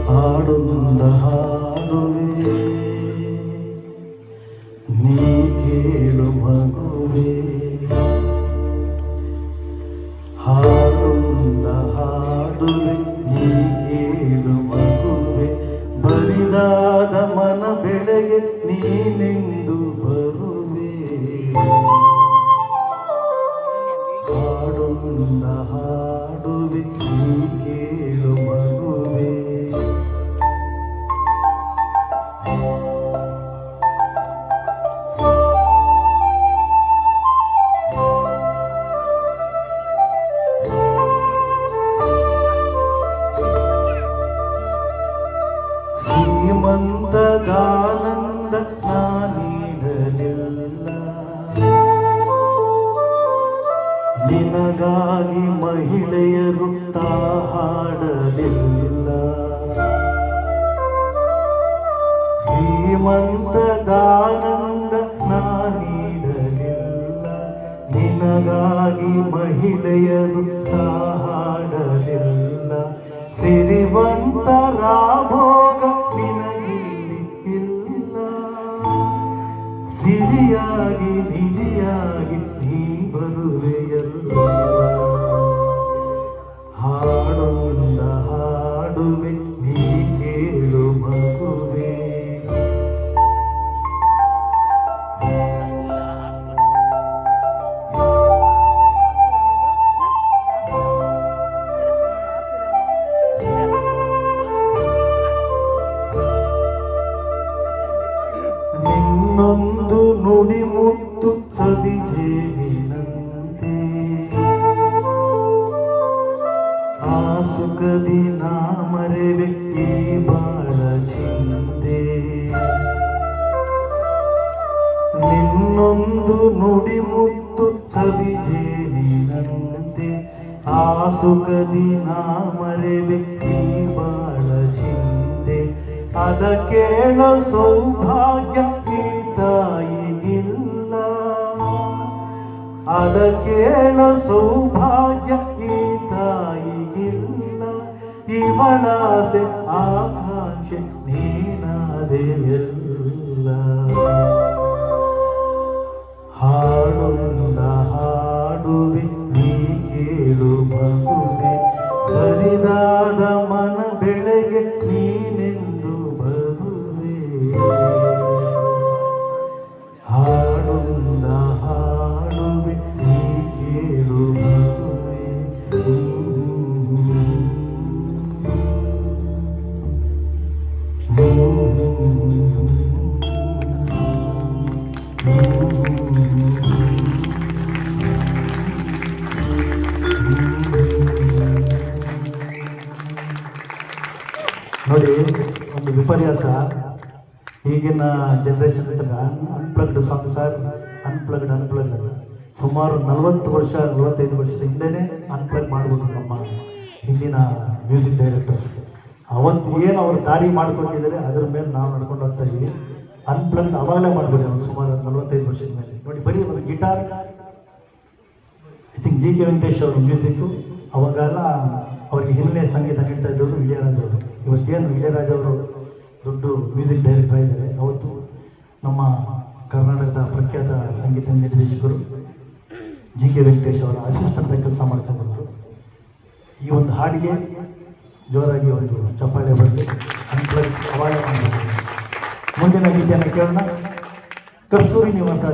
ಹಾಡುಂದ ಹಾಡುವೆ ನೀ ಕೇಳು ಮಗುವೆ, ಹಾಡುಂದ ಹಾಡುವೆ ನೀ ಕೇಳು ಮಗುವೆ, ಬರಿದಾದ ಮನ ಬೆಳೆಗೆ ನೀನೆಂದು ಬರುವೆ. ಹಾಡುಂದ ಹಾಡುವೆ ನೀ ಕೇಳು ಮಗುವೆ. ಶ್ರೀಮಂತದಾನಂದ ನಾನೀಡಲಿಲ್ಲ, ನಿನಗಾಗಿ ಮಹಿಳೆಯರು ಹಾಡಲಿಲ್ಲ. ಶ್ರೀಮಂತದಾನಂದ ನಾನೀಡಲಿಲ್ಲ, ನಿನಗಾಗಿ ಮಹಿಳೆಯರು ಹಾಡಲಿಲ್ಲ. ಸಿರಿವಂತರ ಭೋಗ ನಿನಗಿಲ್ಲಿ ಇಲ್ಲ, ಸಿರಿಯಾಗಿ ನಿಧಿಯಾಗಿ ನೀ ಬರುವೆಯಲ್ಲ. ಹಾಡೊಂದ ಹಾಡುವೆ ನೀ ಕೇಳು ಮಗುವೆ. ನಿನ್ನೊಂದು ನುಡಿ ಮುತ್ತು ಸವಿಜೇನಿನಂತೆ, ಆ ಸುಖದಿ ನಾ ಮರೆವೆ ಈ ಬಾಳ ಚಿಂತೆ. ನಿನ್ನೊಂದು ನುಡಿ ಮುತ್ತು ಸವಿಜೇನಿನಂತೆ, ಆ ಸುಖದಿ ನಾ ಮರೆವೆ ಈ ಬಾಳ ಚಿಂತೆ. ಅದ ಕೇಳ ಸೌಭಾಗ್ಯ ಈ ತಾಯಿಗಿಲ್ಲ, ಅದ ಕೇಳ ಸೌಭಾಗ್ಯ ಈ ತಾಯಿಗಿಲ್ಲ. ಇವಳಾಸೆ ಆಕಾಂಕ್ಷೆ ನೀನಾದೆಯಲ್ಲ. ಹಾಡೊಂದ ಹಾಡುವೆ ನೀ ಕೇಳು ಮಗುವೆ, ಬರಿದಾದ ಮನ ಬೆಳೆಗೆ ನೀನೆಂದು ಬರುವೆ. ಹಾಡೊಂದ ಹಾಡುವೆ ನೀ ಕೇಳು ಮಗುವೆ. ನೋಡಿ, ಒಂದು ವಿಪರ್ಯಾಸ. ಈಗಿನ ಜನ್ರೇಷನ್ ಅನ್ಪ್ಲಗ್ಡ್ ಸಾಂಗ್ ಸರ್, ಅನ್ಪ್ಲಗ್ಡ್ ಅಂತ ಸುಮಾರು 40 ವರ್ಷ 45 ವರ್ಷದ ಹಿಂದೆನೇ ಅನ್ಪ್ಲಗ್ ಮಾಡಿಬಿಟ್ರು ನಮ್ಮ ಹಿಂದಿನ ಮ್ಯೂಸಿಕ್ ಡೈರೆಕ್ಟರ್ಸ್. ಅವತ್ತು ಏನು ಅವರು ದಾರಿ ಮಾಡಿಕೊಂಡಿದ್ದಾರೆ ಅದ್ರ ಮೇಲೆ ನಾವು ನಡ್ಕೊಂಡು ಹೋಗ್ತಾ ಇದ್ದೀವಿ. ಅನ್ಪ್ಲಗ್ಡ್ ಅವಾಗಲೇ ಮಾಡಿಬಿಡಿ ಅವ್ರು ಸುಮಾರು 45 ವರ್ಷದ ಮೇಲೆ. ನೋಡಿ, ಬರೀ ಒಂದು guitar, I think G K Venkatesh ಅವರು ಮ್ಯೂಸಿಕ್ಕು. ಅವಾಗೆಲ್ಲ ಅವರಿಗೆ ಹಿನ್ನೆಲೆ ಸಂಗೀತ ನೀಡ್ತಾ ಇದ್ದವರು ಇಳಿಯರಾಜ ಅವರು. ಇವತ್ತೇನು ಇಳಿಯರಾಜ ಅವರು ದೊಡ್ಡ ಮ್ಯೂಸಿಕ್ ಡೈರೆಕ್ಟರ್ ಆಗಿದ್ದಾರೆ, ಅವತ್ತು ನಮ್ಮ ಕರ್ನಾಟಕದ ಪ್ರಖ್ಯಾತ ಸಂಗೀತ ನಿರ್ದೇಶಕರು ಜಿ ಕೆ ವೆಂಕಟೇಶ್ ಅವರ ಅಸಿಸ್ಟೆಂಟ್ ಕೆಲಸ ಮಾಡ್ತಾ ಇದ್ದವರು. ಈ ಒಂದು ಹಾಡಿಗೆ ಜೋರಾಗಿ ಒಂದು ಚಪ್ಪಾಳೆ ಬರಲಿ. ಅನ್ಪ್ಲಗ್ ಅವಾರ್ಡ್ ಮಾಡಬೇಕು. ಮುಂದಿನ ಗೀತೆಯನ್ನು ಕೇಳೋಣ. ಕಸ್ತೂರಿ ನಿವಾಸ